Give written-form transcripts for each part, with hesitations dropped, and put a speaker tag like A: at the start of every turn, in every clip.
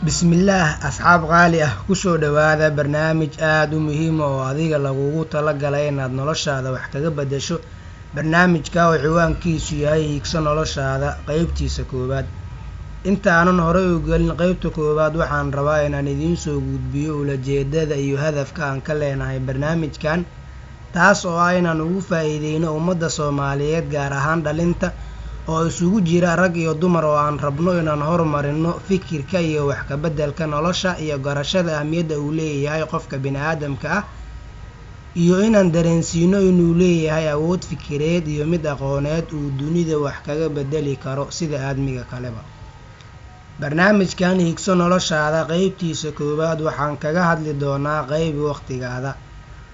A: Bismillaah asxaab qaali ah ku soo dhawaada barnaamij aad u muhiim ah oo adiga lagugu talagalay inaad noloshaada wax kaga beddesho. Barnaamijka oo ciwaankiisu yahay Higso Noloshaada qaybtiisa koowaad. Inta aanan horey u gelin qaybta koowaad, waxaan rabaa inaan idiin soo gudbiyo ulajeedada iyo hadafka aan ka leenahay barnaamijkan, taas oo ah inaan ugu faa'iideyno ummadda Soomaaliyeed, gaar ahaan dhalinta oo isugu jira rag iyo dumar, oo aan rabno inaan horumarino fikirka iyo wax ka beddelka nolosha iyo garashada ahmiyadda uu leeyahay qofka bini'aadamka ah, iyo inaan dareensiino inuu leeyahay awood fikireed iyo mid aqooneed uu dunida wax kaga beddeli karo sida aadmiga kaleba. Barnaamijkan Higso Noloshaada qaybtiisa koowaad waxaan kaga hadli doonaa qaybi waqtigaada.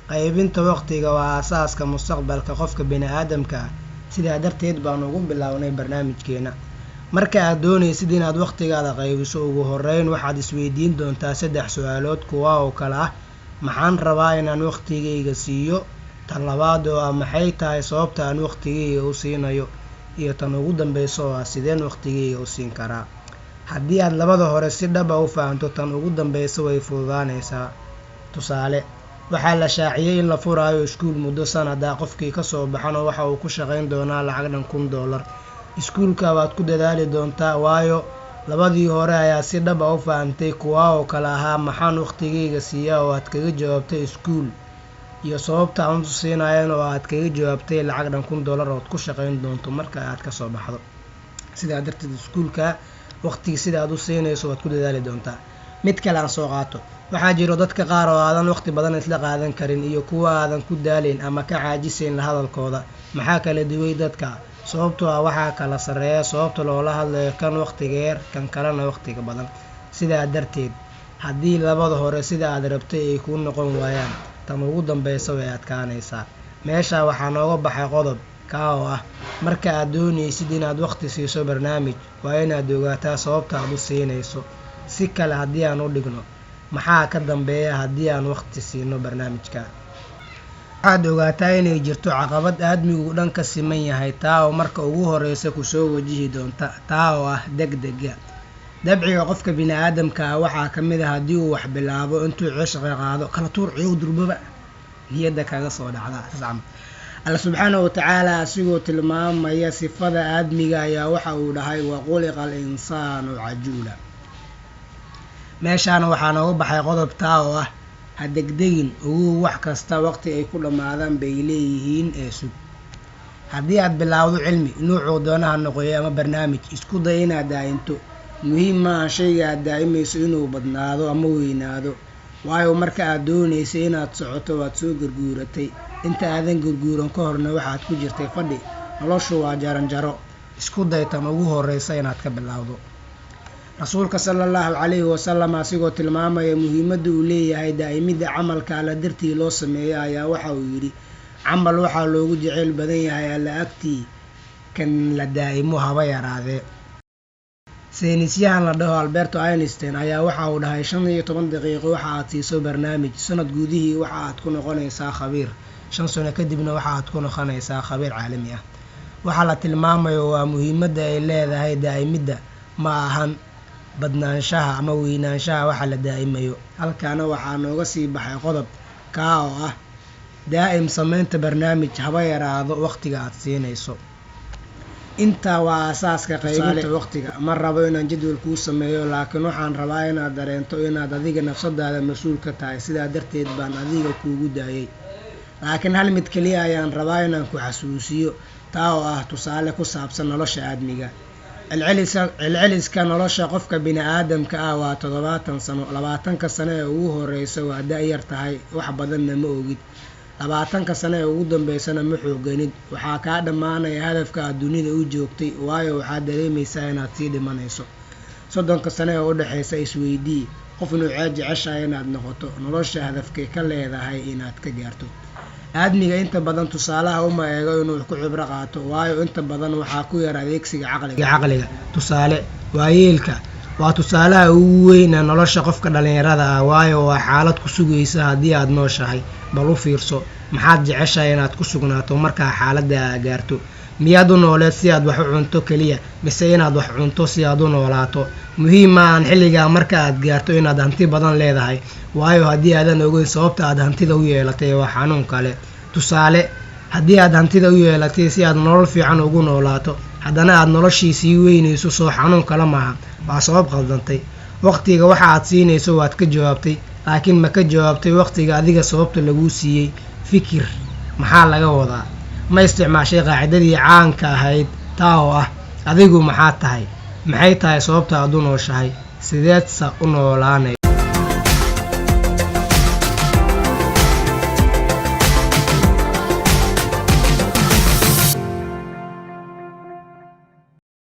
A: Qaybinta waqtiga waa aasaaska mustaqbalka qofka bini'aadamka ah, sidaa darteed baan ugu bilownay barnaamijkeena. Marka aad doonaysid inaad waqtigaada qaybiso, ugu horreyn waxaad isweydiin doontaa 3 su'aalood, kuwa oo kala ah: maxaan rabaa inaan waqtigayga siiyo? Tan labaad oo ah maxay tahay sababta aan waqtigayga u siinayo? Iyo tan ugu dambeysa oo ah sideen waqtigayga u siin karaa? Haddii aad labada hore si dhab ah u fahanto, tan ugu dambeysa way fududaanaysaa. Tusaale, waxaa la shaaciyay in la furayo iskuul muddo sanad ah. Qofkii ka soo baxana waxa uu ku shaqayn doonaa lacag dhan $1000. Iskuulka waad ku dadaali doontaa, waayo labadii hore ayaa si dhab ah u fahantay, kuwa oo kala ahaa maxaan waqtigayga siiyaa oo aad kaga jawaabtay iskuul, iyo sababta aan u siinayo oo aad kaga jawaabtay lacag dhan $1000 ood ku shaqayn doonto marka aad ka soo baxdo. Sidaa darteed, iskuulka waqtiga sida aad u siinayso waad ku dadaali doontaa. Mid kale aan soo qaato, waxaa jiro dadka qaar oo aadan waqti badan isla qaadan karin, iyo kuwa aadan ku daalayn ama ka caajisayn la hadalkooda. Maxaa kala duway dadka? Sababtoo ah waxaa kala sarreeya sababta loola hadlayo, kan waqtiga yar, kan kalena waqtiga badan. Sidaa darteed, haddii labada hore sida aad rabtay ay kuu noqon waayaan, tan ugu dambeysa way adkaanaysaa. Meesha waxaa nooga baxay qodob kaa oo ah, marka aad doonaysid inaad waqti siiso barnaamij, waa inaad ogaataa sababta aad u siinayso. Si kale haddii aan u dhigno, maxaa ka dambeeya haddii aan waqti siino barnaamijka? Waxaad ogaataa inay jirto caqabad aadmigu dhan ka siman yahay, taa oo marka ugu horreysa ku soo wajihi doonta, taa oo ah degdega. Dabciga qofka bini'aadamka ah waxaa ka mid ah haddii uu wax bilaabo, intuu cishqi qaado kala tuur ciyow durbaba niyadda kaga soo dhacda. Alla subxaanahu wa tacaala asigoo tilmaamaya sifada aadmiga ayaa waxa uu dhahay: waquliqa al-insaanu cajuula. Meeshaana waxaa nooga baxay qodob taa oo ah ha degdegin, ugu wax kasta waqti ay ku dhammaadaan bay leeyihiin ee sug. Haddii aad bilaawdo cilmi nuucuu doonaha noqoyo ama barnaamij, isku day inaad daa'into. Muhiim ma aha shayga aad daa'imayso inuu badnaado ama weynaado, waayo marka aad doonaysay inaad socoto waad soo gurguuratay. Inta aadan gurguuran ka horna waxaad ku jirtay fadhi. Noloshu waa jaranjaro, isku day tan ugu horreysa inaad ka bilowdo. Rasuulka sallallahu calayhi wasallam asigoo tilmaamaya muhiimadda uu leeyahay daa'imidda camalka Alla dartii loo sameeyo ayaa waxa uu yidhi: camal waxaa loogu jeceyl badan yahay Alla agtii kan la daa'imo haba yaraadee. Saynisyahan la dhaho Albert Einstein ayaa waxa uu dhahay 15 daqiiqo waxa aad siiso barnaamij, sanad gudihii waxa aad ku noqonaysaa khabiir. 5 sano kadibna waxa aad ku noqonaysaa khabiir caalami ah. Waxa la tilmaamayo waa muhiimadda ay leedahay daa'imidda, ma ahan badnaanshaha ama weynaanshaha waxa la daa'imayo. Halkaana waxaa nooga sii baxay qodob kaa oo ah daa'im samaynta barnaamij, haba yaraado waqtiga aad siinayso. Intaa waa aasaaska qaybinta waqtiga. Ma rabo inaan jadwal kuu sameeyo, laakiin waxaan rabaa inaad dareento inaad adiga nafsadaada mas-uul ka tahay. Sidaa darteed baan adiga kuugu daayay. Laakiin hal mid kaliya ayaan rabaa inaan ku xasuusiyo, taa oo ah tusaale ku saabsan nolosha aadmiga. Celceliska nolosha qofka bini'aadamka ah waa 70 sano. 20 sano ee ugu horreysa waa da'yar tahay, wax badanna ma ogid. 20 sano ee ugu dambeysana ma xooganid. Waxaa kaa dhammaanaya hadafka aad dunida u joogtay, waayo waxaad dareemaysaa inaad sii dhimanayso. 30 sano ee u dhaxaysa isweydii, qof nuucee jeceshahay inaad noqoto? Nolosha hadafkay ka leedahay inaad ka gaarto. Aadmiga inta badan tusaalaha uma eego inuu ku cibro qaato, waayo inta badan waxaa ku yar adeegsiga caqliga. Tusaale, waayeelka waa tusaalaha ugu weyn ee nolosha qofka dhalinyarada ah, waayo waa xaalad ku sugaysa haddii aad nooshahay. Bal u fiirso, maxaad jeceshahay inaad ku sugnaato markaa xaaladda gaarto? miyaad u nooleed si aad wax u cunto keliya mise inaad wax cunto si aad u noolaato? Muhiim ma aan xilligaa marka aad gaarto inaad hanti badan leedahay, waayo haddii aadan ogeyn sababta aad hantida u yeelatay waa xanuun kale. Tusaale, haddii aad hantida u yeelatay si aad nolol fiican ugu noolaato, haddana aad noloshii sii weynayso, soo xanuun kale maaha, waa sabab qaldantay. Waqtiga waxa aad siinayso waad ka jawaabtay, laakiin ma ka jawaabtay waqtiga adiga sababta laguu siiyey? Fikir, maxaa laga wadaa? Ma isticmaashay qaacidadii caanka ahayd taa oo ah adigu maxaa tahay? Maxay tahay sababta aad u nooshahay? Sideed sa u noolaanay?